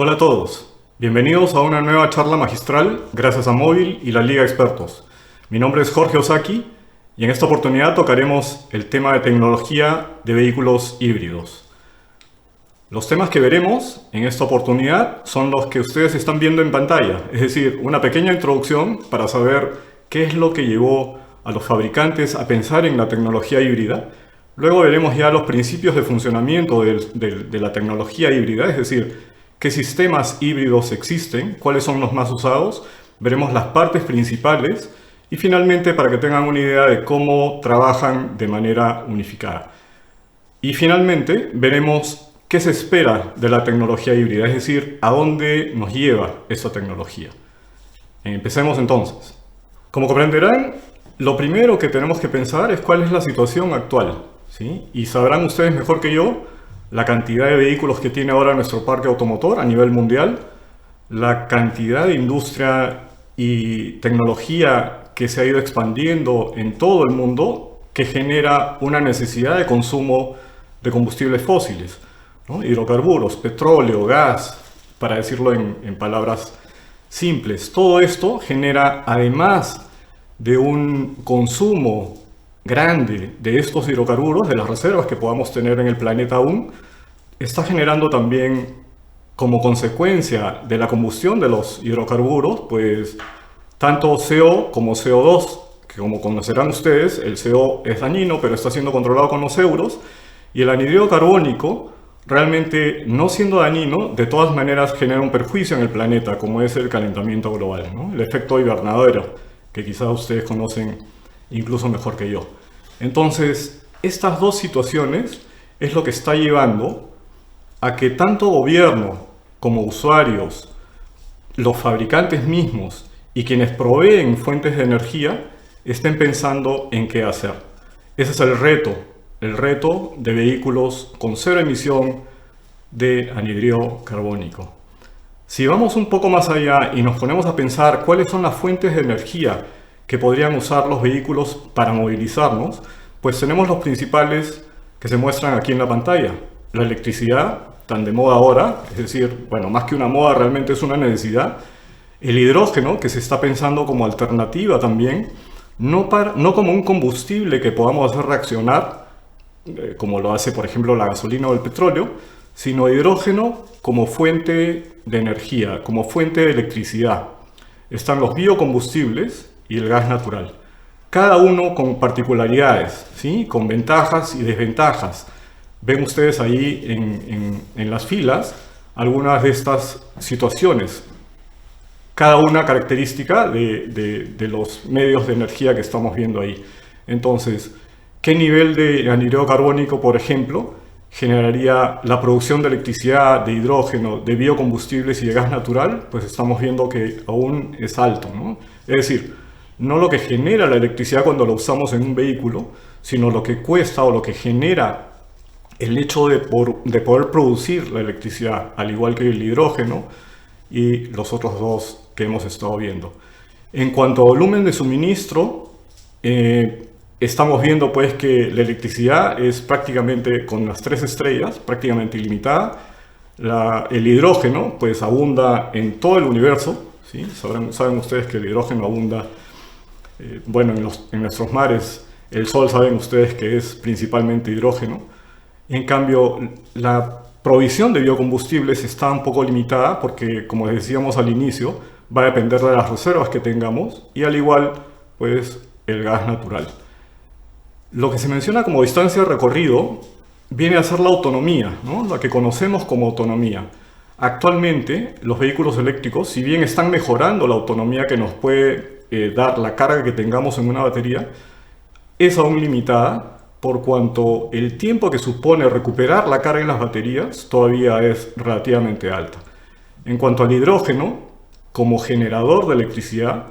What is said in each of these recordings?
Hola a todos, bienvenidos a una nueva charla magistral gracias a Móvil y la Liga Expertos. Mi nombre es Jorge Osaki y en esta oportunidad tocaremos el tema de tecnología de vehículos híbridos. Los temas que veremos en esta oportunidad son los que ustedes están viendo en pantalla, es decir, una pequeña introducción para saber qué es lo que llevó a los fabricantes a pensar en la tecnología híbrida. Luego veremos ya los principios de funcionamiento de la tecnología híbrida, es decir, qué sistemas híbridos existen, cuáles son los más usados, veremos las partes principales y finalmente para que tengan una idea de cómo trabajan de manera unificada. Y finalmente veremos qué se espera de la tecnología híbrida, es decir, a dónde nos lleva esta tecnología. Empecemos entonces. Como comprenderán, lo primero que tenemos que pensar es cuál es la situación actual, ¿sí? Y sabrán ustedes mejor que yo la cantidad de vehículos que tiene ahora nuestro parque automotor a nivel mundial, la cantidad de industria y tecnología que se ha ido expandiendo en todo el mundo que genera una necesidad de consumo de combustibles fósiles, ¿no? Hidrocarburos, petróleo, gas, para decirlo en palabras simples. Todo esto genera, además de un consumo grande de estos hidrocarburos, de las reservas que podamos tener en el planeta aún, está generando también como consecuencia de la combustión de los hidrocarburos, pues tanto CO como CO2, que como conocerán ustedes, el CO es dañino, pero está siendo controlado con los euros, y el anhídrido carbónico, realmente no siendo dañino, de todas maneras genera un perjuicio en el planeta, como es el calentamiento global, ¿no? El efecto invernadero, que quizás ustedes conocen incluso mejor que yo. Entonces, estas dos situaciones es lo que está llevando a que tanto gobierno como usuarios, los fabricantes mismos y quienes proveen fuentes de energía estén pensando en qué hacer. Ese es el reto de vehículos con cero emisión de anhídrido carbónico. Si vamos un poco más allá y nos ponemos a pensar cuáles son las fuentes de energía que podrían usar los vehículos para movilizarnos, pues tenemos los principales que se muestran aquí en la pantalla. La electricidad, tan de moda ahora, es decir, bueno, más que una moda realmente es una necesidad. El hidrógeno, que se está pensando como alternativa también, no como un combustible que podamos hacer reaccionar, como lo hace por ejemplo la gasolina o el petróleo, sino hidrógeno como fuente de energía, como fuente de electricidad. Están los biocombustibles y el gas natural. Cada uno con particularidades, ¿sí? Con ventajas y desventajas. Ven ustedes ahí en las filas algunas de estas situaciones. Cada una característica de los medios de energía que estamos viendo ahí. Entonces, ¿qué nivel de anhídrido carbónico, por ejemplo, generaría la producción de electricidad, de hidrógeno, de biocombustibles y de gas natural? Pues estamos viendo que aún es alto, ¿no? Es decir, no lo que genera la electricidad cuando la usamos en un vehículo, sino lo que cuesta o lo que genera el hecho de poder producir la electricidad, al igual que el hidrógeno y los otros dos que hemos estado viendo. En cuanto a volumen de suministro, estamos viendo pues que la electricidad es prácticamente, con las 3 estrellas, prácticamente ilimitada. El hidrógeno pues abunda en todo el universo, ¿sí? Saben ustedes que el hidrógeno abunda, bueno, en nuestros mares. El Sol, saben ustedes que es principalmente hidrógeno. En cambio, la provisión de biocombustibles está un poco limitada porque, como decíamos al inicio, va a depender de las reservas que tengamos y al igual, pues, el gas natural. Lo que se menciona como distancia de recorrido viene a ser la autonomía, ¿no? La que conocemos como autonomía. Actualmente, los vehículos eléctricos, si bien están mejorando la autonomía que nos puede dar la carga que tengamos en una batería, es aún limitada por cuanto el tiempo que supone recuperar la carga en las baterías todavía es relativamente alta. En cuanto al hidrógeno, como generador de electricidad,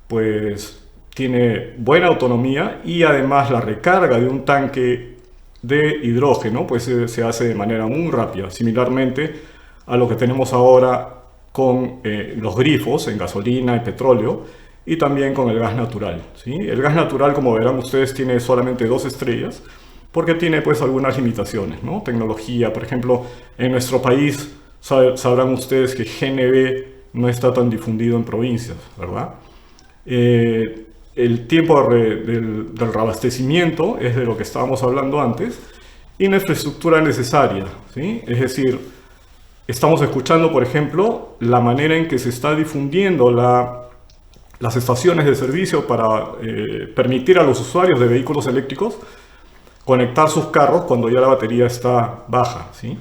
pues tiene buena autonomía y además la recarga de un tanque de hidrógeno pues se hace de manera muy rápida, similarmente a lo que tenemos ahora con los grifos en gasolina y petróleo, y también con el gas natural, ¿sí? El gas natural, como verán ustedes, tiene solamente 2 estrellas porque tiene pues algunas limitaciones, ¿no? Tecnología, por ejemplo, en nuestro país Sabrán ustedes que GNB no está tan difundido en provincias, ¿verdad? El tiempo del reabastecimiento es de lo que estábamos hablando antes, y la infraestructura necesaria, ¿sí? Es decir, estamos escuchando, por ejemplo, la manera en que se está difundiendo las estaciones de servicio para permitir a los usuarios de vehículos eléctricos conectar sus carros cuando ya la batería está baja, ¿sí?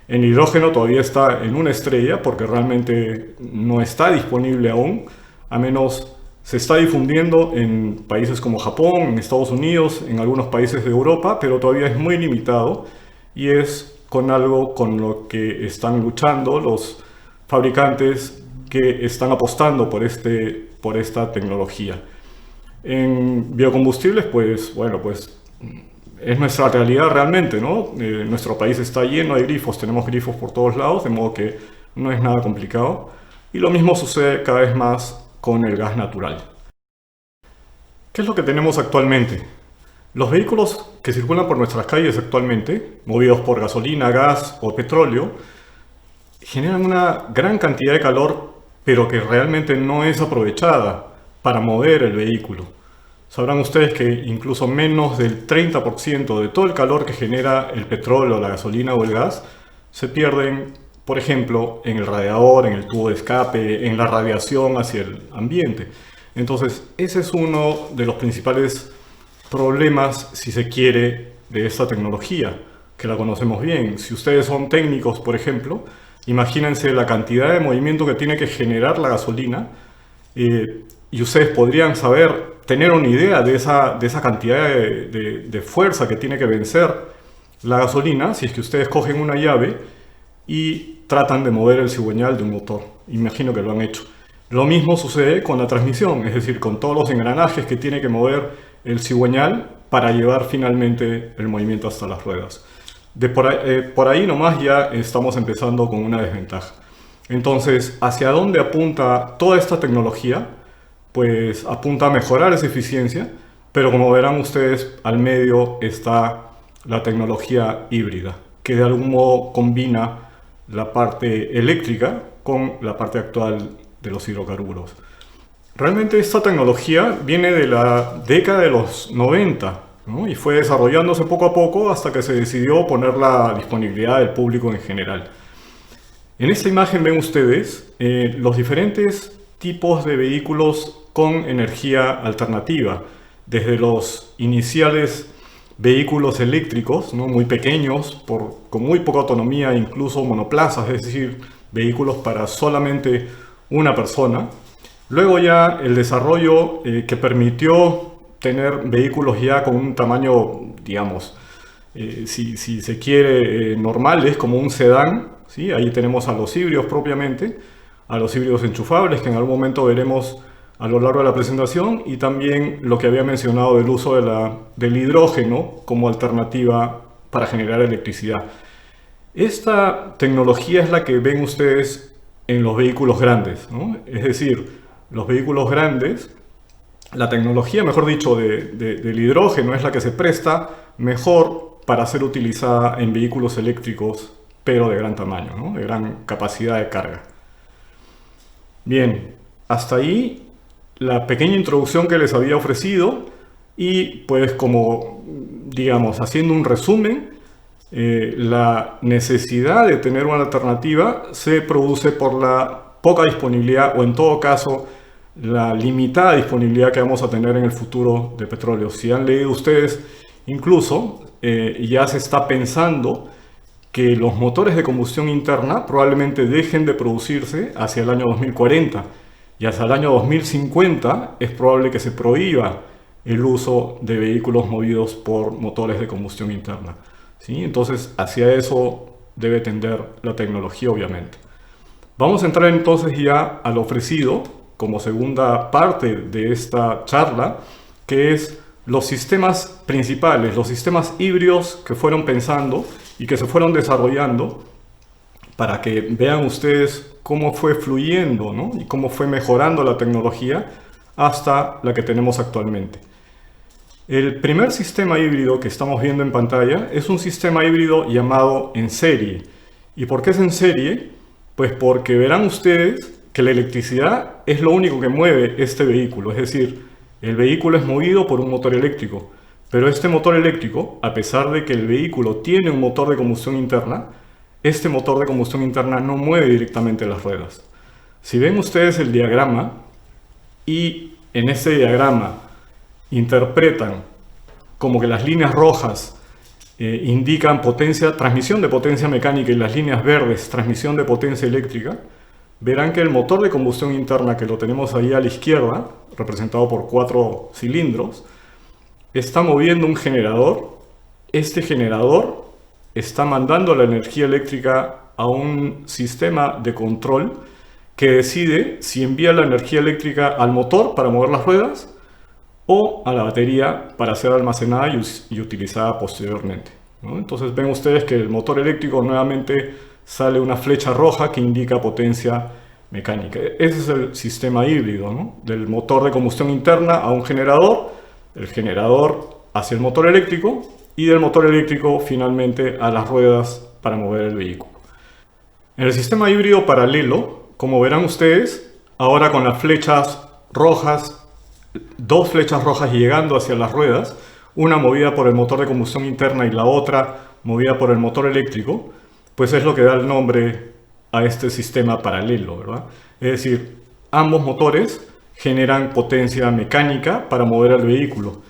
El hidrógeno todavía está en una estrella porque realmente no está disponible aún, a menos se está difundiendo en países como Japón, en Estados Unidos, en algunos países de Europa, pero todavía es muy limitado y es con algo con lo que están luchando los fabricantes que están apostando por esta tecnología. En biocombustibles, pues bueno, pues es nuestra realidad realmente, ¿no? Nuestro país está lleno de grifos, tenemos grifos por todos lados, de modo que no es nada complicado. Y lo mismo sucede cada vez más con el gas natural. ¿Qué es lo que tenemos actualmente? Los vehículos que circulan por nuestras calles actualmente, movidos por gasolina, gas o petróleo, generan una gran cantidad de calor, pero que realmente no es aprovechada para mover el vehículo. Sabrán ustedes que incluso menos del 30% de todo el calor que genera el petróleo, la gasolina o el gas se pierden, por ejemplo, en el radiador, en el tubo de escape, en la radiación hacia el ambiente. Entonces, ese es uno de los principales problemas, si se quiere, de esta tecnología, que la conocemos bien. Si ustedes son técnicos, por ejemplo, imagínense la cantidad de movimiento que tiene que generar la gasolina y ustedes podrían tener una idea de esa cantidad de fuerza que tiene que vencer la gasolina si es que ustedes cogen una llave y tratan de mover el cigüeñal de un motor. Imagino que lo han hecho. Lo mismo sucede con la transmisión, es decir, con todos los engranajes que tiene que mover el cigüeñal para llevar finalmente el movimiento hasta las ruedas. Por ahí nomás ya estamos empezando con una desventaja. Entonces, ¿hacia dónde apunta toda esta tecnología? Pues apunta a mejorar esa eficiencia, pero como verán ustedes, al medio está la tecnología híbrida, que de algún modo combina la parte eléctrica con la parte actual de los hidrocarburos. Realmente esta tecnología viene de la década de los 90, ¿no? Y fue desarrollándose poco a poco hasta que se decidió ponerla a disponibilidad del público en general. En esta imagen ven ustedes los diferentes tipos de vehículos con energía alternativa, desde los iniciales vehículos eléctricos, ¿no? Muy pequeños, con muy poca autonomía, incluso monoplazas, es decir, vehículos para solamente una persona. Luego ya el desarrollo que permitió tener vehículos ya con un tamaño, digamos, si se quiere, normales, como un sedán, ¿sí? Ahí tenemos a los híbridos propiamente, a los híbridos enchufables, que en algún momento veremos a lo largo de la presentación, y también lo que había mencionado del uso del hidrógeno como alternativa para generar electricidad. Esta tecnología es la que ven ustedes en los vehículos grandes, ¿no? Es decir, los vehículos grandes, la tecnología, mejor dicho, del hidrógeno es la que se presta mejor para ser utilizada en vehículos eléctricos, pero de gran tamaño, ¿no? De gran capacidad de carga. Bien, hasta ahí la pequeña introducción que les había ofrecido, y pues como, digamos, haciendo un resumen, la necesidad de tener una alternativa se produce por la poca disponibilidad, o en todo caso la limitada disponibilidad que vamos a tener en el futuro de petróleo. Si han leído ustedes, incluso ya se está pensando que los motores de combustión interna probablemente dejen de producirse hacia el año 2040, y hacia el año 2050 es probable que se prohíba el uso de vehículos movidos por motores de combustión interna, ¿sí? Entonces, hacia eso debe tender la tecnología, obviamente. Vamos a entrar entonces ya al ofrecido como segunda parte de esta charla, que es los sistemas principales, los sistemas híbridos que fueron pensando y que se fueron desarrollando, para que vean ustedes cómo fue fluyendo, ¿no? Y cómo fue mejorando la tecnología hasta la que tenemos actualmente. El primer sistema híbrido que estamos viendo en pantalla es un sistema híbrido llamado en serie. ¿Y por qué es en serie? Pues porque verán ustedes que la electricidad es lo único que mueve este vehículo, es decir, el vehículo es movido por un motor eléctrico, pero este motor eléctrico, a pesar de que el vehículo tiene un motor de combustión interna, este motor de combustión interna no mueve directamente las ruedas. Si ven ustedes el diagrama y en este diagrama interpretan como que las líneas rojas indican transmisión de potencia mecánica y las líneas verdes transmisión de potencia eléctrica, verán que el motor de combustión interna, que lo tenemos ahí a la izquierda, representado por 4 cilindros, está moviendo un generador. Este generador está mandando la energía eléctrica a un sistema de control que decide si envía la energía eléctrica al motor para mover las ruedas o a la batería para ser almacenada y utilizada posteriormente, ¿no? Entonces ven ustedes que el motor eléctrico nuevamente sale una flecha roja que indica potencia mecánica. Ese es el sistema híbrido, ¿no? Del motor de combustión interna a un generador, el generador hacia el motor eléctrico y del motor eléctrico finalmente a las ruedas para mover el vehículo. En el sistema híbrido paralelo, como verán ustedes, ahora con las flechas rojas, 2 flechas rojas llegando hacia las ruedas, una movida por el motor de combustión interna y la otra movida por el motor eléctrico, pues es lo que da el nombre a este sistema paralelo, ¿verdad? Es decir, ambos motores generan potencia mecánica para mover el vehículo.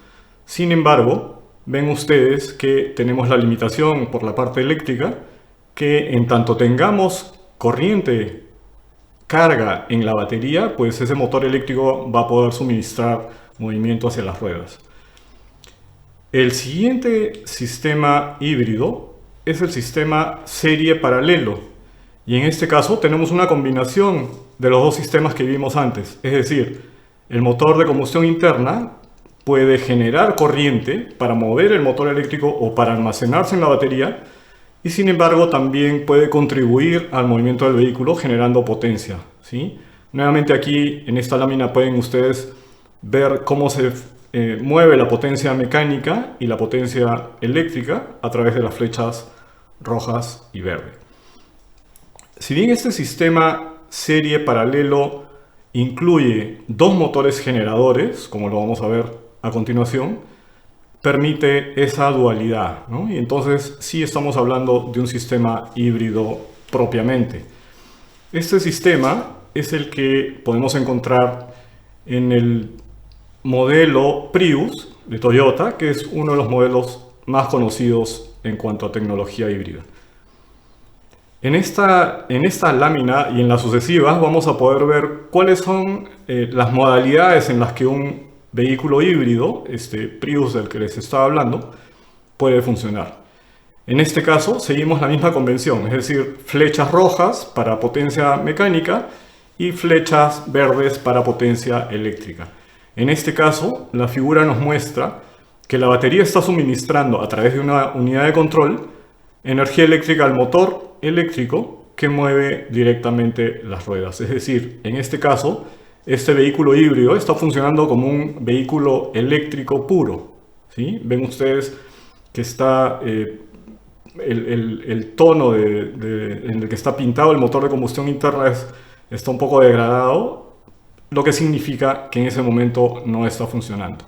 Sin embargo, ven ustedes que tenemos la limitación por la parte eléctrica, que en tanto tengamos corriente, carga en la batería, pues ese motor eléctrico va a poder suministrar movimiento hacia las ruedas. El siguiente sistema híbrido es el sistema serie paralelo, y en este caso tenemos una combinación de los 2 sistemas que vimos antes, es decir, el motor de combustión interna puede generar corriente para mover el motor eléctrico o para almacenarse en la batería, y sin embargo también puede contribuir al movimiento del vehículo generando potencia, ¿sí? Nuevamente aquí en esta lámina pueden ustedes ver cómo se mueve la potencia mecánica y la potencia eléctrica a través de las flechas rojas y verde. Si bien este sistema serie paralelo incluye 2 motores generadores, como lo vamos a ver a continuación, permite esa dualidad, ¿no? Y entonces sí estamos hablando de un sistema híbrido propiamente. Este sistema es el que podemos encontrar en el modelo Prius de Toyota, que es uno de los modelos más conocidos en cuanto a tecnología híbrida. En esta lámina y en las sucesivas vamos a poder ver cuáles son las modalidades en las que un vehículo híbrido, este Prius del que les estaba hablando, puede funcionar. En este caso seguimos la misma convención, es decir, flechas rojas para potencia mecánica y flechas verdes para potencia eléctrica. En este caso, la figura nos muestra que la batería está suministrando a través de una unidad de control energía eléctrica al motor eléctrico que mueve directamente las ruedas. Es decir, en este caso, este vehículo híbrido está funcionando como un vehículo eléctrico puro, ¿sí? Ven ustedes que está el tono en el que está pintado el motor de combustión interna está un poco degradado, lo que significa que en ese momento no está funcionando.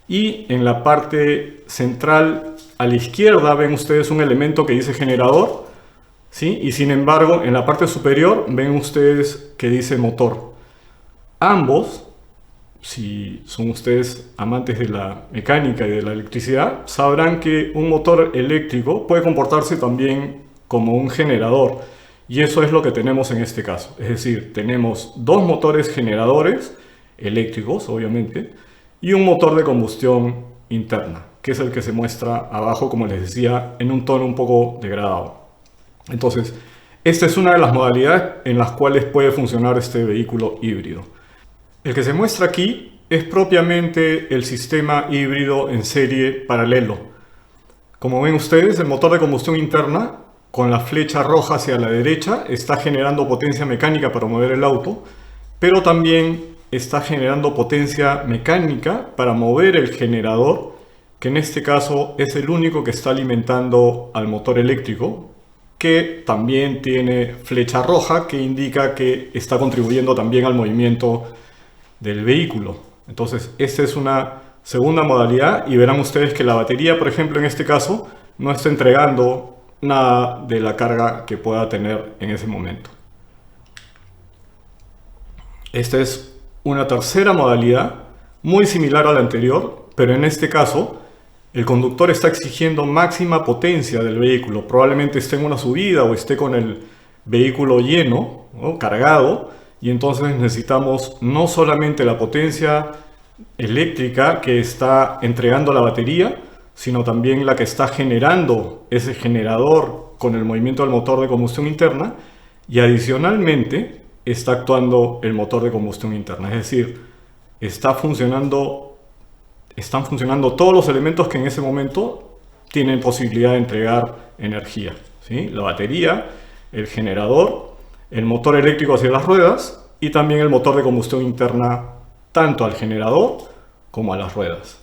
Y en la parte central a la izquierda ven ustedes un elemento que dice generador, ¿sí? Y sin embargo en la parte superior ven ustedes que dice motor. Ambos, si son ustedes amantes de la mecánica y de la electricidad, sabrán que un motor eléctrico puede comportarse también como un generador. Y eso es lo que tenemos en este caso. Es decir, tenemos 2 motores generadores eléctricos, obviamente, y un motor de combustión interna, que es el que se muestra abajo, como les decía, en un tono un poco degradado. Entonces, esta es una de las modalidades en las cuales puede funcionar este vehículo híbrido. El que se muestra aquí es propiamente el sistema híbrido en serie paralelo. Como ven ustedes, el motor de combustión interna, con la flecha roja hacia la derecha, está generando potencia mecánica para mover el auto, pero también está generando potencia mecánica para mover el generador, que en este caso es el único que está alimentando al motor eléctrico, que también tiene flecha roja que indica que está contribuyendo también al movimiento del vehículo. Entonces, esta es una segunda modalidad y verán ustedes que la batería, por ejemplo, en este caso, no está entregando nada de la carga que pueda tener en ese momento. Esta es una tercera modalidad, muy similar a la anterior, pero en este caso el conductor está exigiendo máxima potencia del vehículo. Probablemente esté en una subida o esté con el vehículo lleno, ¿no?, cargado, y entonces necesitamos no solamente la potencia eléctrica que está entregando la batería, sino también la que está generando ese generador con el movimiento del motor de combustión interna, y adicionalmente está actuando el motor de combustión interna. Es decir, están funcionando todos los elementos que en ese momento tienen posibilidad de entregar energía, ¿sí? La batería, el generador, el motor eléctrico hacia las ruedas y también el motor de combustión interna tanto al generador como a las ruedas.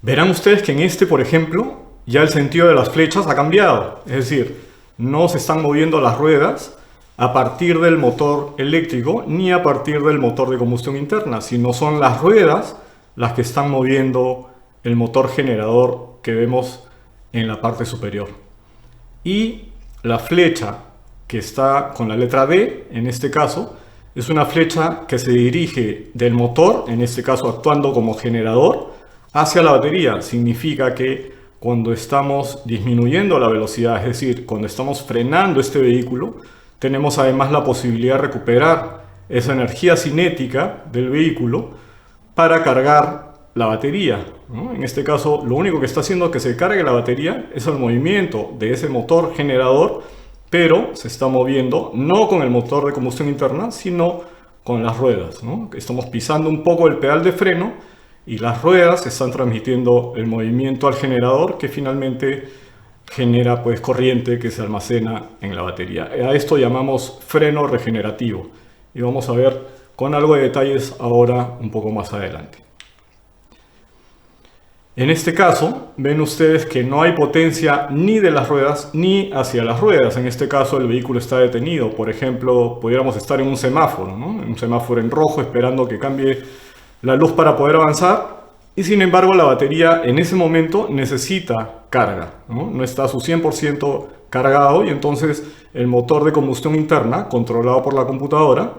Verán ustedes que en este, por ejemplo, ya el sentido de las flechas ha cambiado. Es decir, no se están moviendo las ruedas a partir del motor eléctrico ni a partir del motor de combustión interna, sino son las ruedas las que están moviendo el motor generador que vemos en la parte superior. Y la flecha que está con la letra D, en este caso, es una flecha que se dirige del motor, en este caso actuando como generador, hacia la batería. Significa que cuando estamos disminuyendo la velocidad, es decir, cuando estamos frenando este vehículo, tenemos además la posibilidad de recuperar esa energía cinética del vehículo para cargar la batería, ¿no? En este caso, lo único que está haciendo que se cargue la batería es el movimiento de ese motor generador, pero se está moviendo no con el motor de combustión interna, sino con las ruedas, ¿no? Estamos pisando un poco el pedal de freno y las ruedas están transmitiendo el movimiento al generador, que finalmente genera pues corriente que se almacena en la batería. A esto llamamos freno regenerativo y vamos a ver con algo de detalles ahora un poco más adelante. En este caso ven ustedes que no hay potencia ni de las ruedas ni hacia las ruedas. En este caso el vehículo está detenido. Por ejemplo, pudiéramos estar en un semáforo, ¿no? En un semáforo en rojo esperando que cambie la luz para poder avanzar. Y sin embargo la batería en ese momento necesita carga, ¿no? No está a su 100% cargado y entonces el motor de combustión interna, controlado por la computadora,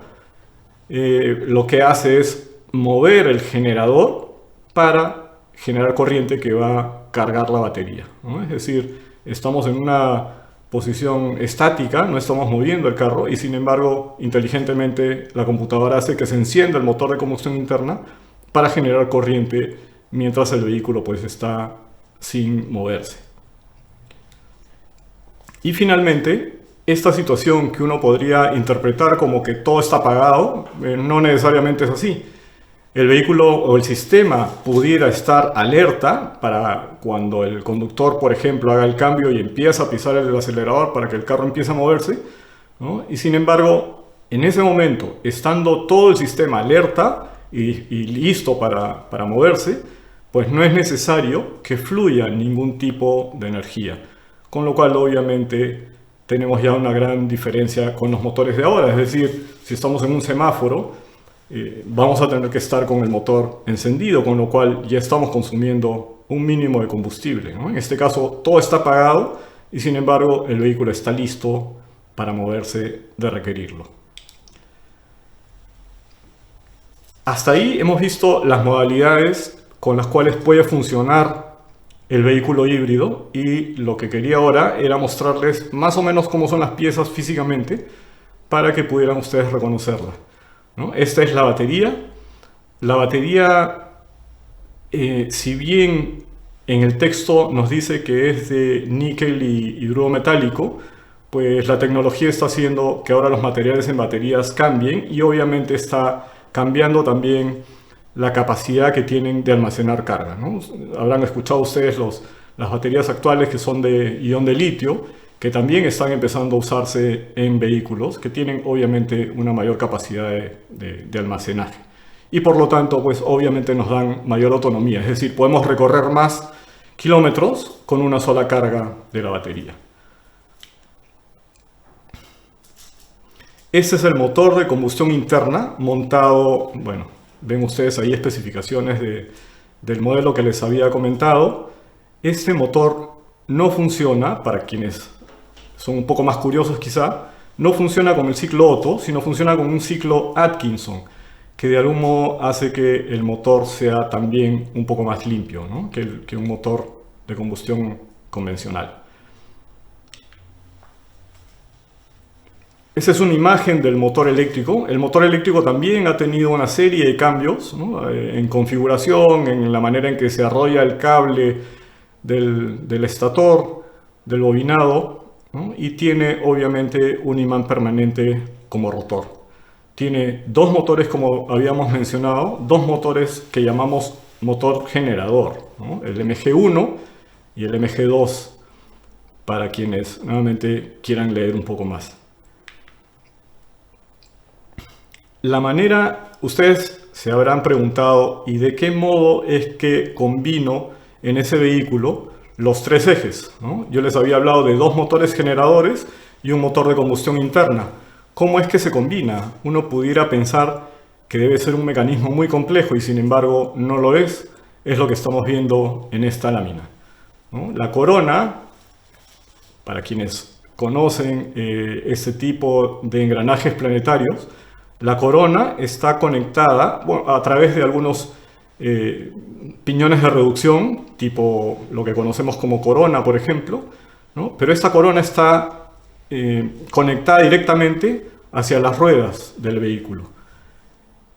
lo que hace es mover el generador para generar corriente que va a cargar la batería, ¿no? Es decir, estamos en una posición estática, no estamos moviendo el carro y sin embargo inteligentemente la computadora hace que se encienda el motor de combustión interna para generar corriente mientras el vehículo pues está sin moverse. Y finalmente, esta situación que uno podría interpretar como que todo está apagado, no necesariamente es así. El vehículo o el sistema pudiera estar alerta para cuando el conductor, por ejemplo, haga el cambio y empieza a pisar el acelerador para que el carro empiece a moverse, ¿no? Y sin embargo, en ese momento, estando todo el sistema alerta y listo para moverse, pues no es necesario que fluya ningún tipo de energía. Con lo cual, obviamente, tenemos ya una gran diferencia con los motores de ahora. Es decir, si estamos en un semáforo, vamos a tener que estar con el motor encendido, con lo cual ya estamos consumiendo un mínimo de combustible, ¿no? En este caso todo está apagado y sin embargo el vehículo está listo para moverse de requerirlo. Hasta ahí hemos visto las modalidades con las cuales puede funcionar el vehículo híbrido y lo que quería ahora era mostrarles más o menos cómo son las piezas físicamente para que pudieran ustedes reconocerlas, ¿no? Esta es la batería. La batería, si bien en el texto nos dice que es de níquel y hidruro metálico, pues la tecnología está haciendo que ahora los materiales en baterías cambien y obviamente está cambiando también la capacidad que tienen de almacenar carga, ¿no? Habrán escuchado ustedes las baterías actuales que son de ion de litio, que también están empezando a usarse en vehículos, que tienen obviamente una mayor capacidad de almacenaje. Y por lo tanto, pues obviamente nos dan mayor autonomía, es decir, podemos recorrer más kilómetros con una sola carga de la batería. Este es el motor de combustión interna montado, bueno, ven ustedes ahí especificaciones del modelo que les había comentado. Este motor no funciona, para quienes son un poco más curiosos quizá, no funciona con el ciclo Otto, sino funciona con un ciclo Atkinson, que de algún modo hace que el motor sea también un poco más limpio, ¿no? que un motor de combustión convencional. Esa es una imagen del motor eléctrico. El motor eléctrico también ha tenido una serie de cambios, ¿no? En configuración, en la manera en que se arrolla el cable del estator, del bobinado, ¿no? Y tiene obviamente un imán permanente como rotor. Tiene dos motores, como habíamos mencionado, dos motores que llamamos motor generador, ¿no? El MG1 y el MG2, para quienes nuevamente quieran leer un poco más. La manera, ustedes se habrán preguntado, ¿y de qué modo es que combino en ese vehículo los tres ejes, ¿no? Yo les había hablado de dos motores generadores y un motor de combustión interna. ¿Cómo es que se combina? Uno pudiera pensar que debe ser un mecanismo muy complejo y sin embargo no lo es. Es lo que estamos viendo en esta lámina, ¿no? La corona, para quienes conocen este tipo de engranajes planetarios, la corona está conectada, bueno, a través de algunos piñones de reducción, tipo lo que conocemos como corona, por ejemplo, ¿no? Pero esta corona está conectada directamente hacia las ruedas del vehículo.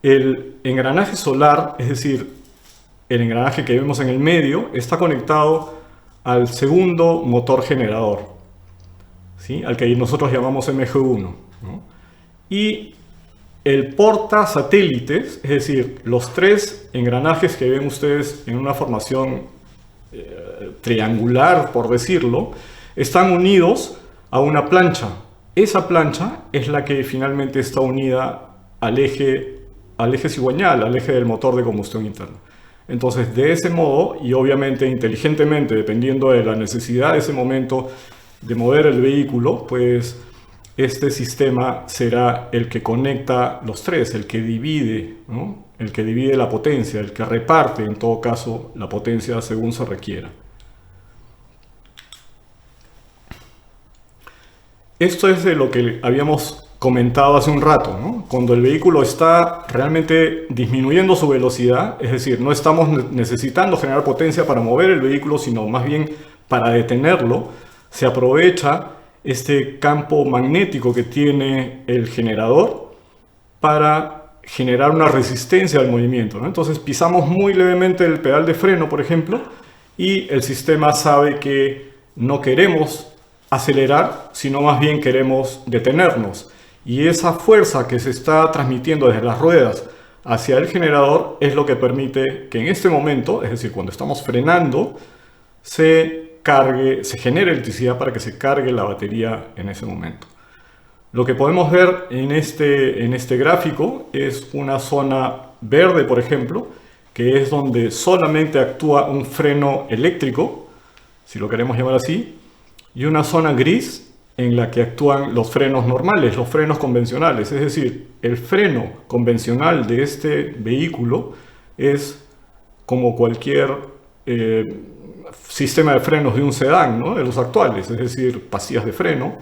El engranaje solar, es decir, el engranaje que vemos en el medio, está conectado al segundo motor generador, ¿sí? Al que nosotros llamamos MG1, ¿no? Y el porta satélites, es decir, los tres engranajes que ven ustedes en una formación triangular, por decirlo, están unidos a una plancha. Esa plancha es la que finalmente está unida al eje cigüeñal, al eje del motor de combustión interna. Entonces, de ese modo, y obviamente inteligentemente, dependiendo de la necesidad de ese momento de mover el vehículo, pues este sistema será el que conecta los tres, el que divide, ¿no? El que divide la potencia, el que reparte en todo caso la potencia según se requiera. Esto es de lo que habíamos comentado hace un rato, ¿no? Cuando el vehículo está realmente disminuyendo su velocidad, es decir, no estamos necesitando generar potencia para mover el vehículo, sino más bien para detenerlo, se aprovecha este campo magnético que tiene el generador para generar una resistencia al movimiento, ¿no? Entonces pisamos muy levemente el pedal de freno, por ejemplo, y el sistema sabe que no queremos acelerar, sino más bien queremos detenernos. Y esa fuerza que se está transmitiendo desde las ruedas hacia el generador es lo que permite que en este momento, es decir, cuando estamos frenando, se genere electricidad para que se cargue la batería en ese momento. Lo que podemos ver en este gráfico es una zona verde, por ejemplo, que es donde solamente actúa un freno eléctrico, si lo queremos llamar así, y una zona gris en la que actúan los frenos normales, los frenos convencionales. Es decir, el freno convencional de este vehículo es como cualquier sistema de frenos de un sedán, ¿no? De los actuales, es decir, pastillas de freno,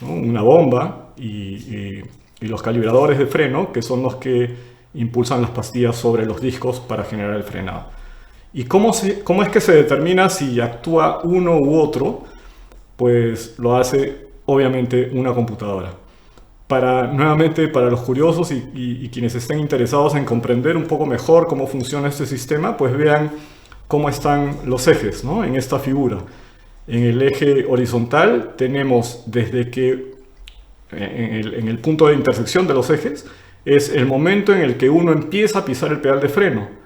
¿no? Una bomba y los calibradores de freno, que son los que impulsan las pastillas sobre los discos para generar el frenado. ¿Y cómo es que se determina si actúa uno u otro? Pues lo hace obviamente una computadora. Nuevamente, para los curiosos y quienes estén interesados en comprender un poco mejor cómo funciona este sistema, pues vean cómo están los ejes, ¿no? En esta figura. En el eje horizontal tenemos desde que en el punto de intersección de los ejes es el momento en el que uno empieza a pisar el pedal de freno,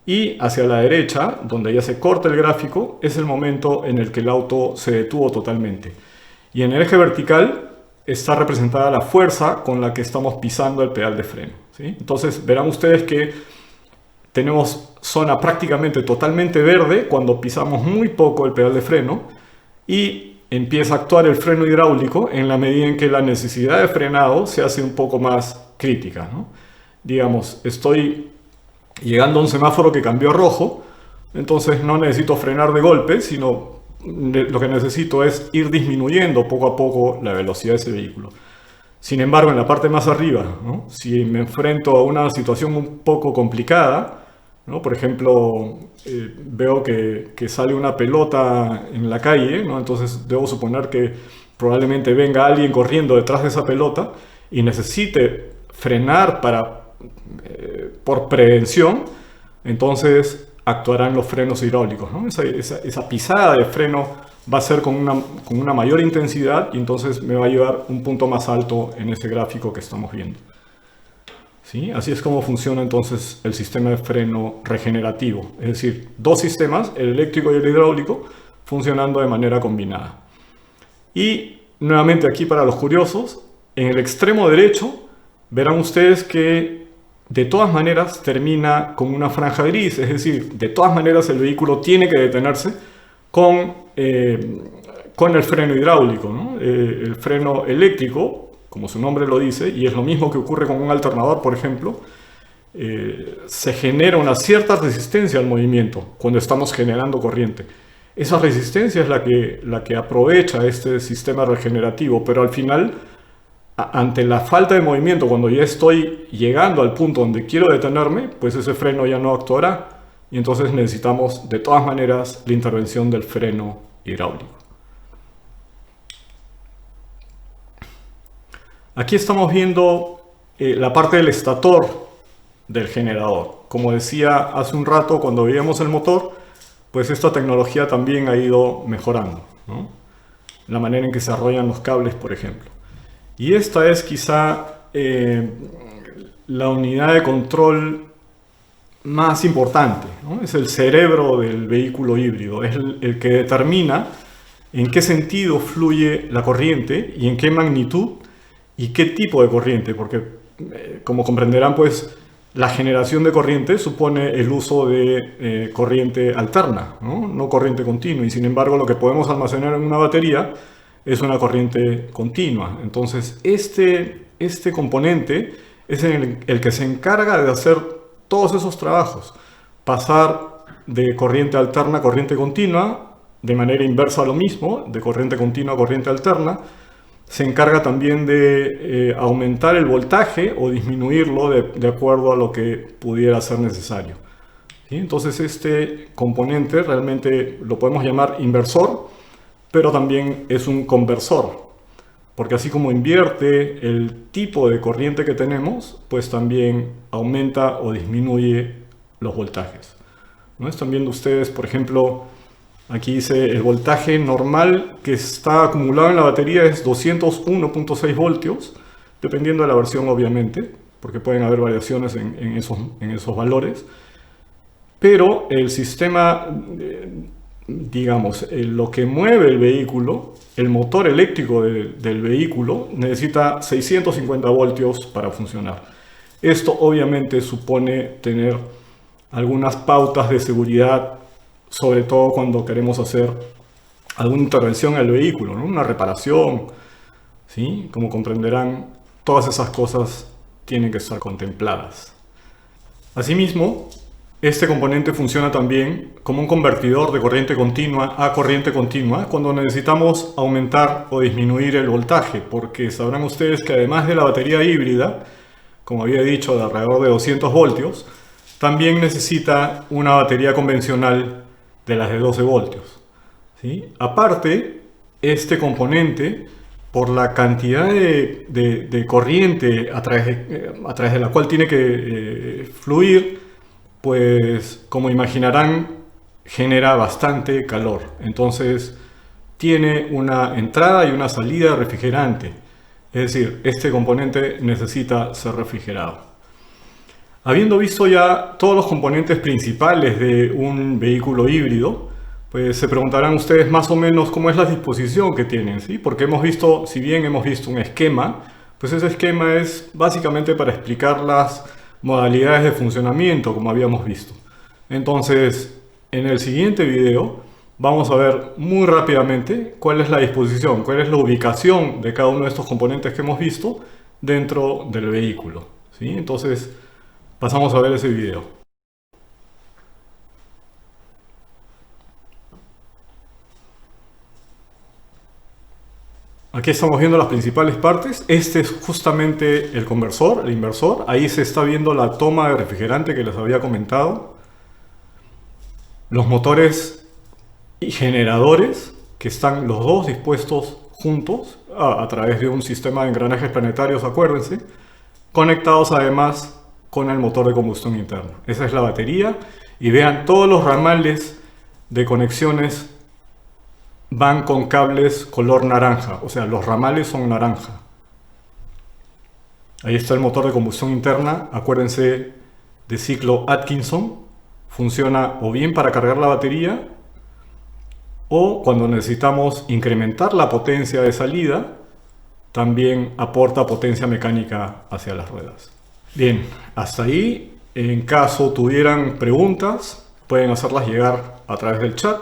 y hacia la derecha, donde ya se corta el gráfico, es el momento en el que el auto se detuvo totalmente. Y en el eje vertical está representada la fuerza con la que estamos pisando el pedal de freno, ¿sí? Entonces verán ustedes que tenemos zona prácticamente totalmente verde cuando pisamos muy poco el pedal de freno y empieza a actuar el freno hidráulico en la medida en que la necesidad de frenado se hace un poco más crítica, ¿no? Digamos, estoy llegando a un semáforo que cambió a rojo, entonces no necesito frenar de golpe, sino lo que necesito es ir disminuyendo poco a poco la velocidad de ese vehículo. Sin embargo, en la parte más arriba, ¿no? Si me enfrento a una situación un poco complicada, ¿no? Por ejemplo, veo que sale una pelota en la calle, ¿no? Entonces debo suponer que probablemente venga alguien corriendo detrás de esa pelota y necesite frenar por prevención, entonces actuarán los frenos hidráulicos, ¿no? Esa pisada de freno va a ser con una mayor intensidad y entonces me va a llevar un punto más alto en ese gráfico que estamos viendo. ¿Sí? Así es como funciona entonces el sistema de freno regenerativo, es decir, dos sistemas, el eléctrico y el hidráulico, funcionando de manera combinada. Y nuevamente aquí para los curiosos, en el extremo derecho verán ustedes que de todas maneras termina con una franja gris, es decir, de todas maneras el vehículo tiene que detenerse con el freno hidráulico, ¿no? El freno eléctrico, como su nombre lo dice, y es lo mismo que ocurre con un alternador, por ejemplo, se genera una cierta resistencia al movimiento cuando estamos generando corriente. Esa resistencia es la que aprovecha este sistema regenerativo, pero al final, ante la falta de movimiento, cuando ya estoy llegando al punto donde quiero detenerme, pues ese freno ya no actuará y entonces necesitamos de todas maneras la intervención del freno hidráulico. Aquí estamos viendo la parte del estator del generador. Como decía hace un rato cuando veíamos el motor, pues esta tecnología también ha ido mejorando, ¿no? La manera en que se arrollan los cables, por ejemplo. Y esta es quizá la unidad de control más importante, ¿no? Es el cerebro del vehículo híbrido, es el que determina en qué sentido fluye la corriente y en qué magnitud y qué tipo de corriente, porque como comprenderán, pues la generación de corriente supone el uso de corriente alterna, ¿no? No corriente continua, y sin embargo lo que podemos almacenar en una batería es una corriente continua. Entonces este componente es el que se encarga de hacer todos esos trabajos, pasar de corriente alterna a corriente continua, de manera inversa a lo mismo, de corriente continua a corriente alterna. Se encarga también de aumentar el voltaje o disminuirlo de acuerdo a lo que pudiera ser necesario. ¿Sí? Entonces este componente realmente lo podemos llamar inversor, pero también es un conversor, porque así como invierte el tipo de corriente que tenemos, pues también aumenta o disminuye los voltajes, ¿no? Están viendo ustedes, por ejemplo, aquí dice el voltaje normal que está acumulado en la batería es 201.6 voltios, dependiendo de la versión obviamente, porque pueden haber variaciones en esos valores. Pero el sistema, digamos, lo que mueve el vehículo, el motor eléctrico del vehículo, necesita 650 voltios para funcionar. Esto obviamente supone tener algunas pautas de seguridad, sobre todo cuando queremos hacer alguna intervención al vehículo, ¿no? Una reparación, ¿sí? Como comprenderán, todas esas cosas tienen que estar contempladas. Asimismo, este componente funciona también como un convertidor de corriente continua a corriente continua cuando necesitamos aumentar o disminuir el voltaje, porque sabrán ustedes que además de la batería híbrida, como había dicho, de alrededor de 200 voltios, también necesita una batería convencional de las de 12 voltios. ¿Sí? Aparte, este componente, por la cantidad de corriente a través de la cual tiene que fluir, pues como imaginarán, genera bastante calor. Entonces tiene una entrada y una salida refrigerante. Es decir, este componente necesita ser refrigerado. Habiendo visto ya todos los componentes principales de un vehículo híbrido, pues se preguntarán ustedes más o menos cómo es la disposición que tienen, ¿sí? Porque hemos visto, si bien hemos visto un esquema, pues ese esquema es básicamente para explicar las modalidades de funcionamiento, como habíamos visto. Entonces, en el siguiente video vamos a ver muy rápidamente cuál es la disposición, cuál es la ubicación de cada uno de estos componentes que hemos visto dentro del vehículo, ¿sí? Entonces, pasamos a ver ese video. Aquí estamos viendo las principales partes. Este es justamente el conversor, el inversor. Ahí se está viendo la toma de refrigerante que les había comentado. Los motores y generadores, que están los dos dispuestos juntos a través de un sistema de engranajes planetarios, acuérdense, conectados además con el motor de combustión interna. Esa es la batería. Y vean, todos los ramales de conexiones van con cables color naranja, o sea, los ramales son naranja. Ahí está el motor de combustión interna, acuérdense de ciclo Atkinson, funciona o bien para cargar la batería o cuando necesitamos incrementar la potencia de salida, también aporta potencia mecánica hacia las ruedas. Bien, hasta ahí. En caso tuvieran preguntas, pueden hacerlas llegar a través del chat.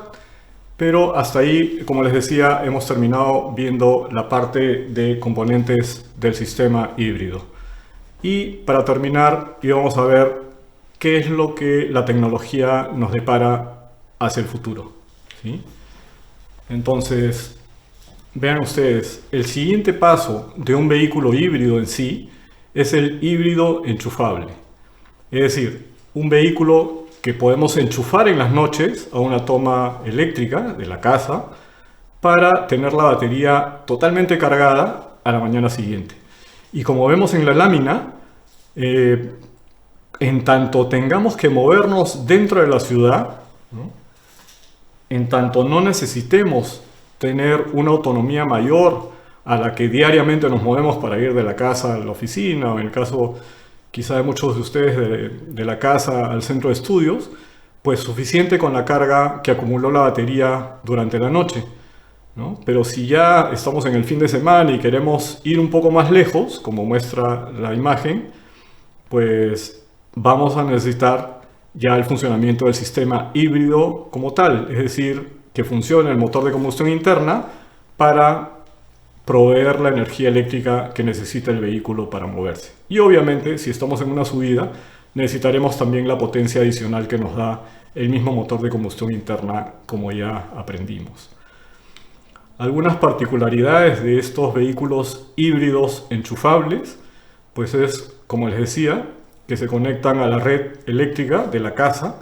Pero hasta ahí, como les decía, hemos terminado viendo la parte de componentes del sistema híbrido. Y para terminar, íbamos a ver qué es lo que la tecnología nos depara hacia el futuro, ¿sí? Entonces, vean ustedes, el siguiente paso de un vehículo híbrido en sí es el híbrido enchufable. Es decir, un vehículo que podemos enchufar en las noches a una toma eléctrica de la casa para tener la batería totalmente cargada a la mañana siguiente. Y como vemos en la lámina, en tanto tengamos que movernos dentro de la ciudad, ¿no? En tanto no necesitemos tener una autonomía mayor a la que diariamente nos movemos para ir de la casa a la oficina, o en el caso quizá de muchos de ustedes de la casa al centro de estudios, pues suficiente con la carga que acumuló la batería durante la noche, ¿no? Pero si ya estamos en el fin de semana y queremos ir un poco más lejos, como muestra la imagen, pues vamos a necesitar ya el funcionamiento del sistema híbrido como tal, es decir, que funcione el motor de combustión interna para proveer la energía eléctrica que necesita el vehículo para moverse. Y obviamente, si estamos en una subida, necesitaremos también la potencia adicional que nos da el mismo motor de combustión interna, como ya aprendimos. Algunas particularidades de estos vehículos híbridos enchufables, pues es, como les decía, que se conectan a la red eléctrica de la casa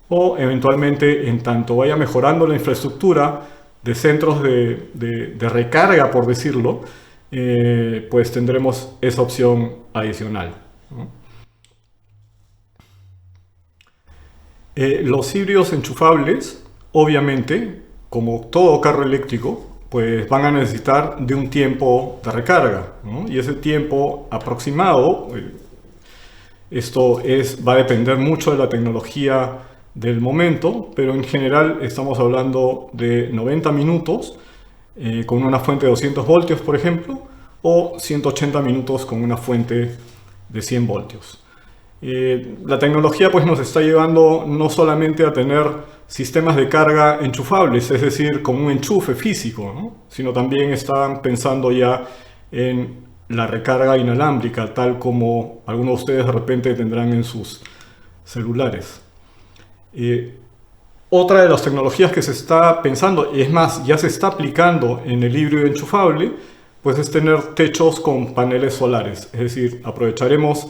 o eventualmente, en tanto vaya mejorando la infraestructura de centros de recarga, por decirlo, pues tendremos esa opción adicional, ¿no? Los híbridos enchufables, obviamente, como todo carro eléctrico, pues van a necesitar de un tiempo de recarga, ¿no? Y ese tiempo aproximado, va a depender mucho de la tecnología del momento, pero en general estamos hablando de 90 minutos con una fuente de 200 voltios, por ejemplo, o 180 minutos con una fuente de 100 voltios. La tecnología pues nos está llevando no solamente a tener sistemas de carga enchufables, es decir, con un enchufe físico, ¿no? Sino también están pensando ya en la recarga inalámbrica, tal como algunos de ustedes de repente tendrán en sus celulares. Otra de las tecnologías que se está pensando, y es más, ya se está aplicando en el híbrido enchufable, pues es tener techos con paneles solares. Es decir, aprovecharemos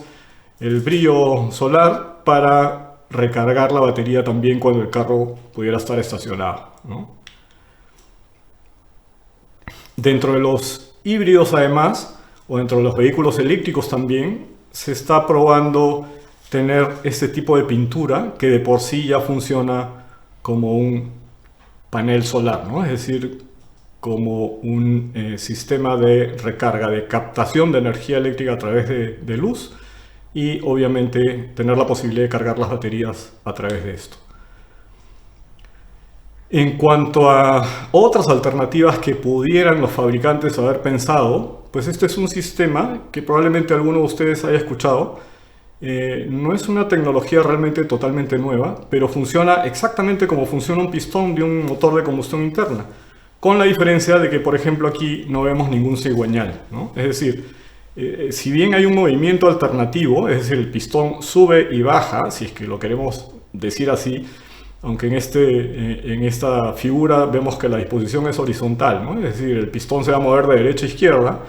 el brillo solar para recargar la batería también cuando el carro pudiera estar estacionado, ¿no? Dentro de los híbridos, además, o dentro de los vehículos eléctricos también, se está probando tener este tipo de pintura que de por sí ya funciona como un panel solar, ¿no? Es decir, como un sistema de recarga, de captación de energía eléctrica a través de luz, y obviamente tener la posibilidad de cargar las baterías a través de esto. En cuanto a otras alternativas que pudieran los fabricantes haber pensado, pues este es un sistema que probablemente alguno de ustedes haya escuchado, No es una tecnología realmente totalmente nueva, pero funciona exactamente como funciona un pistón de un motor de combustión interna, con la diferencia de que, por ejemplo, aquí no vemos ningún cigüeñal, ¿no? Es decir, si bien hay un movimiento alternativo, es decir, el pistón sube y baja, si es que lo queremos decir así, aunque en esta figura vemos que la disposición es horizontal, ¿no? Es decir, el pistón se va a mover de derecha a izquierda,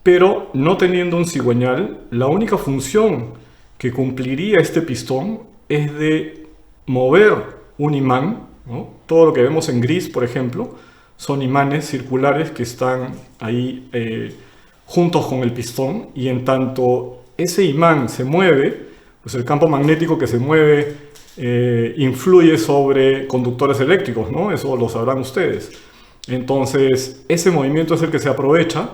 pero no teniendo un cigüeñal, la única función que cumpliría este pistón es de mover un imán, ¿no? Todo lo que vemos en gris, por ejemplo, son imanes circulares que están ahí juntos con el pistón, y en tanto ese imán se mueve, pues el campo magnético que se mueve influye sobre conductores eléctricos, ¿no? Eso lo sabrán ustedes. Entonces, ese movimiento es el que se aprovecha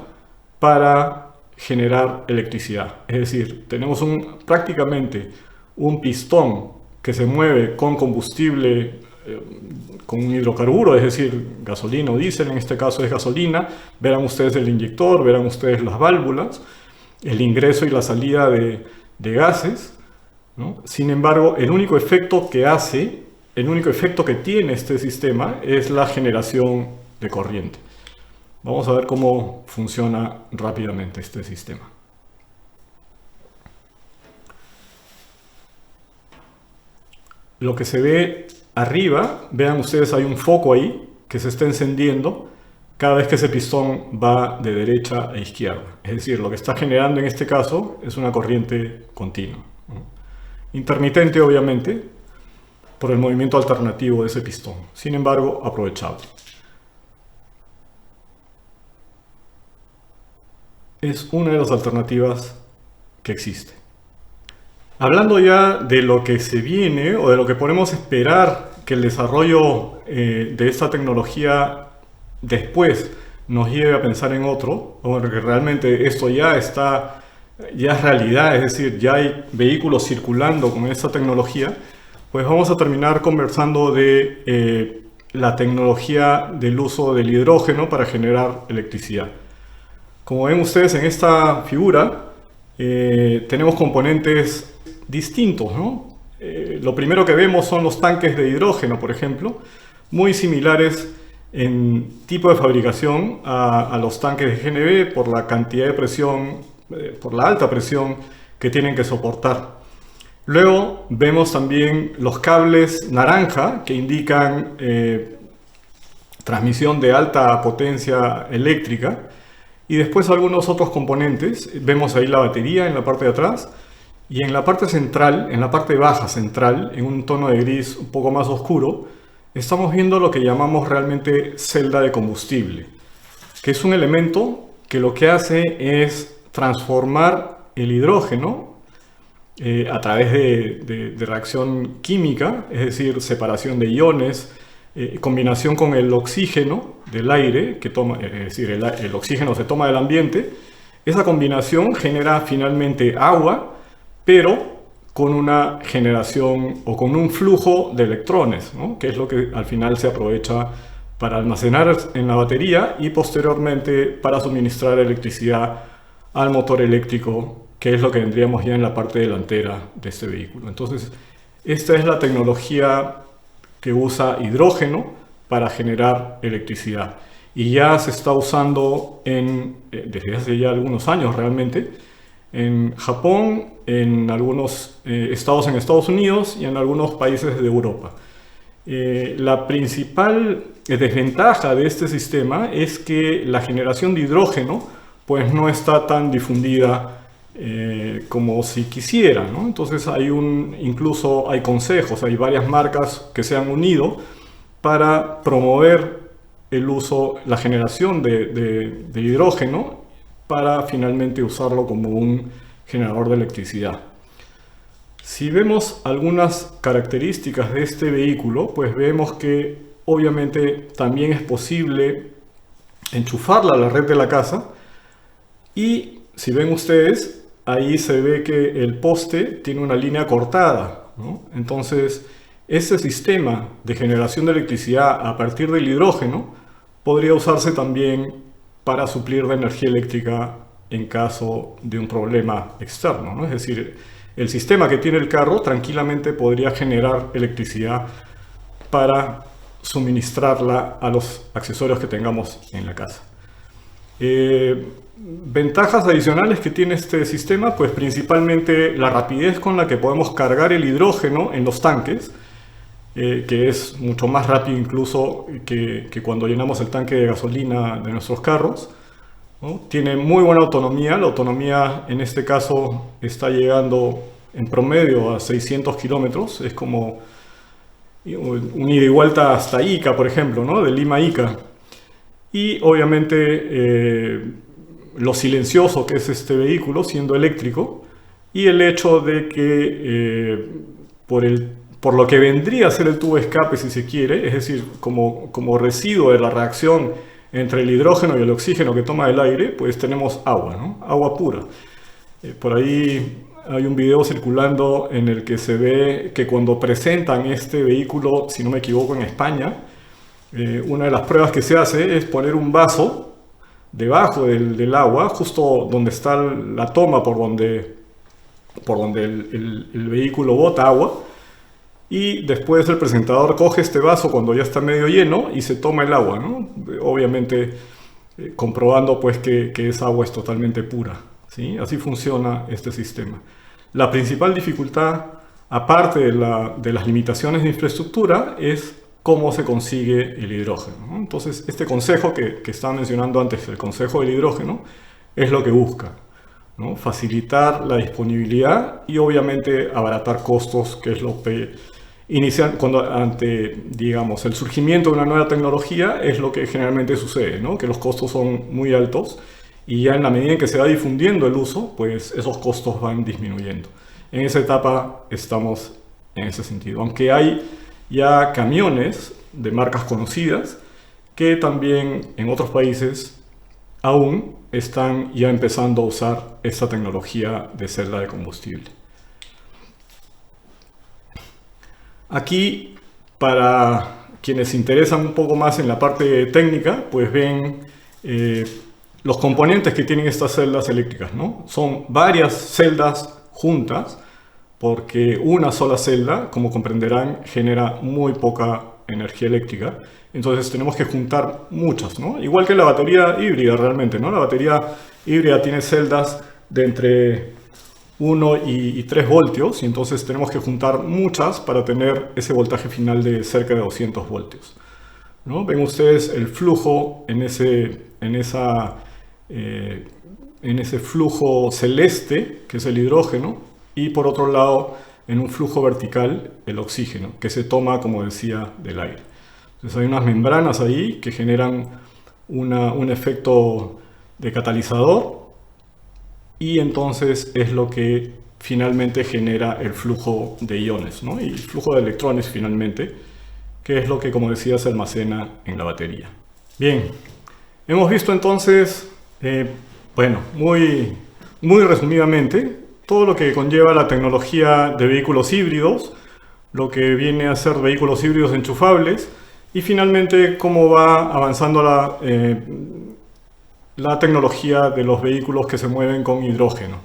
para generar electricidad. Es decir, tenemos prácticamente un pistón que se mueve con combustible, con un hidrocarburo, es decir, gasolina o diésel, en este caso es gasolina. Verán ustedes el inyector, verán ustedes las válvulas, el ingreso y la salida de gases, ¿no? Sin embargo, el único efecto que tiene este sistema es la generación de corriente. Vamos a ver cómo funciona rápidamente este sistema. Lo que se ve arriba, vean ustedes, hay un foco ahí que se está encendiendo cada vez que ese pistón va de derecha a izquierda. Es decir, lo que está generando en este caso es una corriente continua, ¿no? Intermitente, obviamente, por el movimiento alternativo de ese pistón. Sin embargo, aprovechable. Es una de las alternativas que existe. Hablando ya de lo que se viene o de lo que podemos esperar que el desarrollo de esta tecnología después nos lleve a pensar en otro, porque realmente esto ya es realidad, es decir, ya hay vehículos circulando con esta tecnología, pues vamos a terminar conversando de la tecnología del uso del hidrógeno para generar electricidad. Como ven ustedes en esta figura, tenemos componentes distintos, ¿no? Lo primero que vemos son los tanques de hidrógeno, por ejemplo, muy similares en tipo de fabricación a los tanques de GNV por la cantidad de presión, por la alta presión que tienen que soportar. Luego vemos también los cables naranja que indican transmisión de alta potencia eléctrica, y después algunos otros componentes. Vemos ahí la batería en la parte de atrás, y en la parte central, en la parte baja central, en un tono de gris un poco más oscuro, estamos viendo lo que llamamos realmente celda de combustible, que es un elemento que lo que hace es transformar el hidrógeno a través de reacción química, es decir, separación de iones, combinación con el oxígeno del aire, es decir, el oxígeno se toma del ambiente. Esa combinación genera finalmente agua, pero con una generación o con un flujo de electrones, ¿no? Que es lo que al final se aprovecha para almacenar en la batería y posteriormente para suministrar electricidad al motor eléctrico, que es lo que tendríamos ya en la parte delantera de este vehículo. Entonces, esta es la tecnología que usa hidrógeno para generar electricidad, y ya se está usando desde hace ya algunos años realmente en Japón, en algunos estados en Estados Unidos y en algunos países de Europa. La principal desventaja de este sistema es que la generación de hidrógeno pues no está tan difundida como si quisiera, ¿no? Entonces incluso hay consejos, hay varias marcas que se han unido para promover el uso, la generación de hidrógeno para finalmente usarlo como un generador de electricidad. Si vemos algunas características de este vehículo, pues vemos que obviamente también es posible enchufarla a la red de la casa, y si ven ustedes, ahí se ve que el poste tiene una línea cortada, ¿no? Entonces, este sistema de generación de electricidad a partir del hidrógeno podría usarse también para suplir de energía eléctrica en caso de un problema externo, ¿no? Es decir, el sistema que tiene el carro tranquilamente podría generar electricidad para suministrarla a los accesorios que tengamos en la casa. Ventajas adicionales que tiene este sistema, pues principalmente la rapidez con la que podemos cargar el hidrógeno en los tanques, que es mucho más rápido incluso que cuando llenamos el tanque de gasolina de nuestros carros, ¿no? Tiene muy buena autonomía. La autonomía en este caso está llegando en promedio a 600 kilómetros. Es como un ida y vuelta hasta Ica, por ejemplo, ¿no? De Lima a Ica. Y obviamente lo silencioso que es este vehículo siendo eléctrico, y el hecho de que por lo que vendría a ser el tubo de escape, si se quiere, es decir, como residuo de la reacción entre el hidrógeno y el oxígeno que toma el aire, pues tenemos agua, ¿no? Agua pura. Por ahí hay un video circulando en el que se ve que cuando presentan este vehículo, si no me equivoco, en España, una de las pruebas que se hace es poner un vaso debajo del agua, justo donde está la toma por donde el vehículo bota agua, y después el presentador coge este vaso cuando ya está medio lleno y se toma el agua, ¿no? Obviamente comprobando pues que esa agua es totalmente pura, ¿sí? Así funciona este sistema. La principal dificultad, aparte de las limitaciones de infraestructura, es cómo se consigue el hidrógeno, ¿no? Entonces, este consejo que estaba mencionando antes, el consejo del hidrógeno, es lo que busca, ¿no? Facilitar la disponibilidad y obviamente abaratar costos, que es lo que ante, digamos, el surgimiento de una nueva tecnología es lo que generalmente sucede, ¿no? Que los costos son muy altos y ya en la medida en que se va difundiendo el uso, pues esos costos van disminuyendo. En esa etapa estamos en ese sentido, aunque hay ya camiones de marcas conocidas que también en otros países aún están ya empezando a usar esta tecnología de celda de combustible. Aquí, para quienes se interesan un poco más en la parte técnica, pues ven los componentes que tienen estas celdas eléctricas, ¿no? Son varias celdas juntas, porque una sola celda, como comprenderán, genera muy poca energía eléctrica. Entonces tenemos que juntar muchas, ¿no? Igual que la batería híbrida realmente, ¿no? La batería híbrida tiene celdas de entre 1 y 3 voltios, y entonces tenemos que juntar muchas para tener ese voltaje final de cerca de 200 voltios, ¿no? Ven ustedes el flujo en ese flujo celeste, que es el hidrógeno, y por otro lado, en un flujo vertical, el oxígeno, que se toma, como decía, del aire. Entonces hay unas membranas ahí que generan un efecto de catalizador, y entonces es lo que finalmente genera el flujo de iones, ¿no? Y el flujo de electrones finalmente, que es lo que, como decía, se almacena en la batería. Bien, hemos visto entonces, bueno, muy resumidamente, todo lo que conlleva la tecnología de vehículos híbridos, lo que viene a ser vehículos híbridos enchufables, y finalmente cómo va avanzando la tecnología de los vehículos que se mueven con hidrógeno.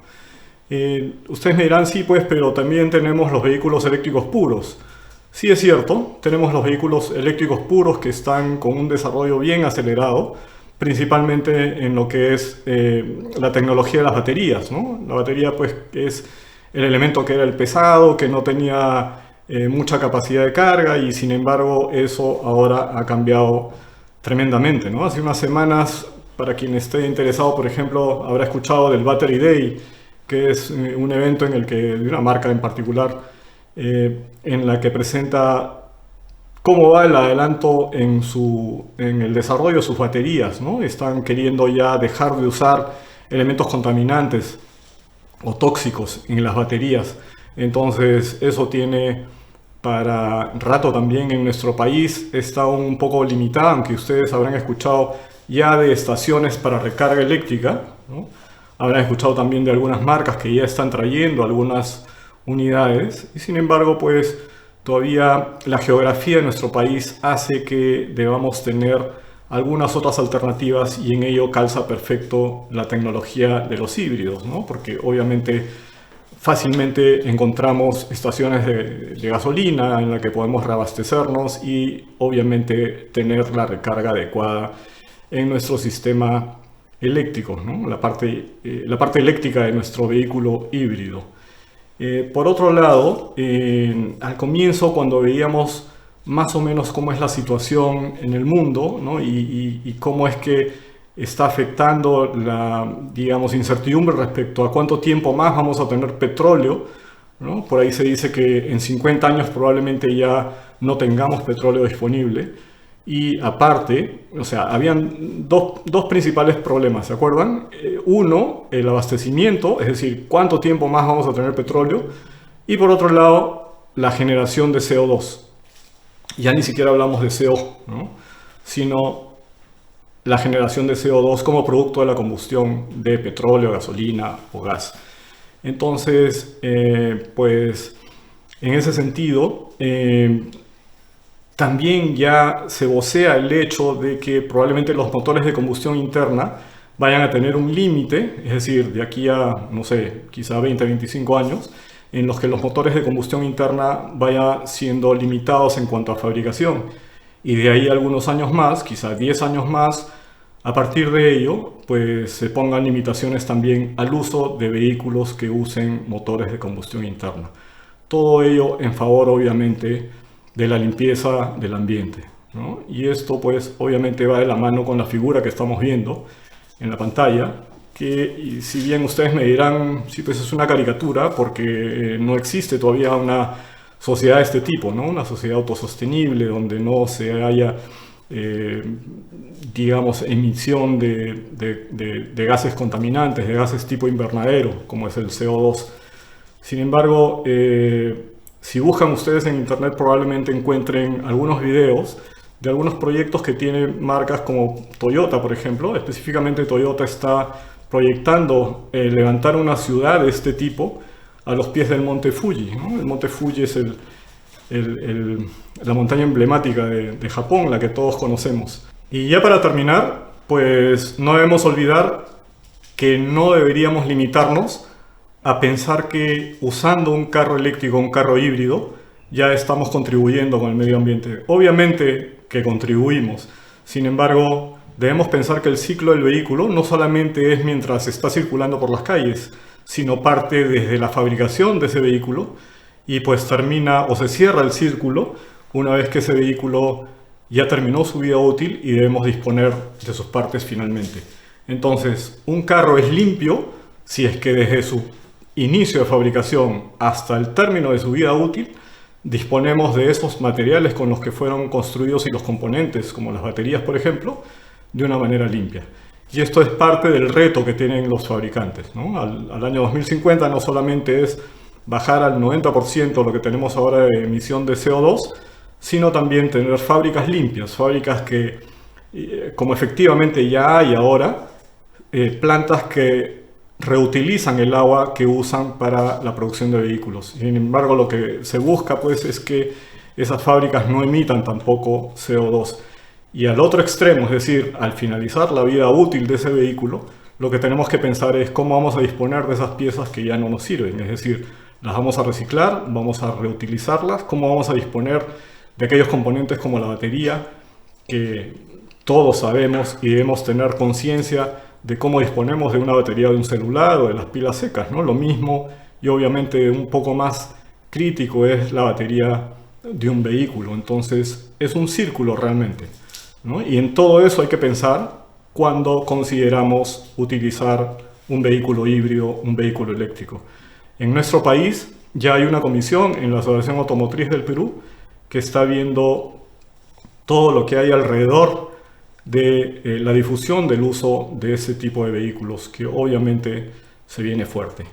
Ustedes me dirán, sí, pues, pero también tenemos los vehículos eléctricos puros. Sí, es cierto, tenemos los vehículos eléctricos puros que están con un desarrollo bien acelerado, principalmente en lo que es la tecnología de las baterías, ¿no? La batería, pues, es el elemento que era el pesado, que no tenía mucha capacidad de carga, y sin embargo eso ahora ha cambiado tremendamente, ¿no? Hace unas semanas, para quien esté interesado, por ejemplo, habrá escuchado del Battery Day, que es un evento en el que, de una marca en particular, en la que presenta cómo va el adelanto en el desarrollo de sus baterías, ¿no? Están queriendo ya dejar de usar elementos contaminantes o tóxicos en las baterías. Entonces eso tiene para rato también en nuestro país. Está un poco limitado, aunque ustedes habrán escuchado ya de estaciones para recarga eléctrica, ¿no? Habrán escuchado también de algunas marcas que ya están trayendo algunas unidades, y sin embargo, pues todavía la geografía de nuestro país hace que debamos tener algunas otras alternativas, y en ello calza perfecto la tecnología de los híbridos, ¿no? Porque obviamente fácilmente encontramos estaciones de gasolina en la que podemos reabastecernos y obviamente tener la recarga adecuada en nuestro sistema eléctrico, ¿no? La parte eléctrica de nuestro vehículo híbrido. Por otro lado, al comienzo, cuando veíamos más o menos cómo es la situación en el mundo, ¿no? y cómo es que está afectando la, digamos, incertidumbre respecto a cuánto tiempo más vamos a tener petróleo, ¿no? Por ahí se dice que en 50 años probablemente ya no tengamos petróleo disponible. Y aparte, o sea, habían dos principales problemas, ¿se acuerdan? Uno, el abastecimiento, es decir, cuánto tiempo más vamos a tener petróleo. Y por otro lado, la generación de CO2. Ya ni siquiera hablamos de CO, ¿no? Sino la generación de CO2 como producto de la combustión de petróleo, gasolina o gas. Entonces, pues, en ese sentido, también ya se vocea el hecho de que probablemente los motores de combustión interna vayan a tener un límite, es decir, de aquí a, no sé, quizá 20, 25 años, en los que los motores de combustión interna vayan siendo limitados en cuanto a fabricación. Y de ahí algunos años más, quizá 10 años más, a partir de ello, pues se pongan limitaciones también al uso de vehículos que usen motores de combustión interna. Todo ello en favor, obviamente, de la limpieza del ambiente, ¿no? Y esto, pues, obviamente va de la mano con la figura que estamos viendo en la pantalla, que si bien ustedes me dirán, sí, pues es una caricatura, porque no existe todavía una sociedad de este tipo, ¿no? Una sociedad autosostenible donde no se haya, digamos, emisión de gases contaminantes, de gases tipo invernadero, como es el CO2. Sin embargo, si buscan ustedes en internet probablemente encuentren algunos videos de algunos proyectos que tienen marcas como Toyota, por ejemplo. Específicamente Toyota está proyectando levantar una ciudad de este tipo a los pies del monte Fuji, ¿no? El monte Fuji es la montaña emblemática de Japón, la que todos conocemos. Y ya para terminar, pues no debemos olvidar que no deberíamos limitarnos a pensar que usando un carro eléctrico, un carro híbrido, ya estamos contribuyendo con el medio ambiente. Obviamente que contribuimos, sin embargo, debemos pensar que el ciclo del vehículo no solamente es mientras está circulando por las calles, sino parte desde la fabricación de ese vehículo y pues termina o se cierra el círculo una vez que ese vehículo ya terminó su vida útil y debemos disponer de sus partes finalmente. Entonces, un carro es limpio si es que desde su inicio de fabricación hasta el término de su vida útil disponemos de esos materiales con los que fueron construidos y los componentes, como las baterías, por ejemplo, de una manera limpia. Y esto es parte del reto que tienen los fabricantes, ¿no? Al año 2050 no solamente es bajar al 90% lo que tenemos ahora de emisión de CO2, sino también tener fábricas limpias, fábricas que, como efectivamente ya hay ahora, plantas que reutilizan el agua que usan para la producción de vehículos. Sin embargo, lo que se busca pues es que esas fábricas no emitan tampoco CO2. Y al otro extremo, es decir, al finalizar la vida útil de ese vehículo, lo que tenemos que pensar es cómo vamos a disponer de esas piezas que ya no nos sirven. Es decir, las vamos a reciclar, vamos a reutilizarlas, cómo vamos a disponer de aquellos componentes como la batería, que todos sabemos y debemos tener conciencia de cómo disponemos de una batería de un celular o de las pilas secas, ¿no? Lo mismo, y obviamente un poco más crítico, es la batería de un vehículo. Entonces es un círculo realmente, ¿no? Y en todo eso hay que pensar cuando consideramos utilizar un vehículo híbrido, un vehículo eléctrico. En nuestro país ya hay una comisión en la Asociación Automotriz del Perú que está viendo todo lo que hay alrededor de la difusión del uso de ese tipo de vehículos, que obviamente se viene fuerte.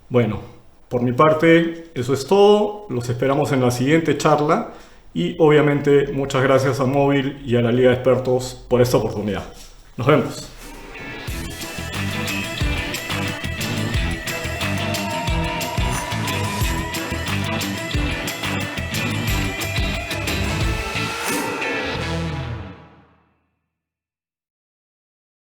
Bueno, por mi parte eso es todo. Los esperamos en la siguiente charla y obviamente muchas gracias a Móvil y a la Liga de Expertos por esta oportunidad. Nos vemos.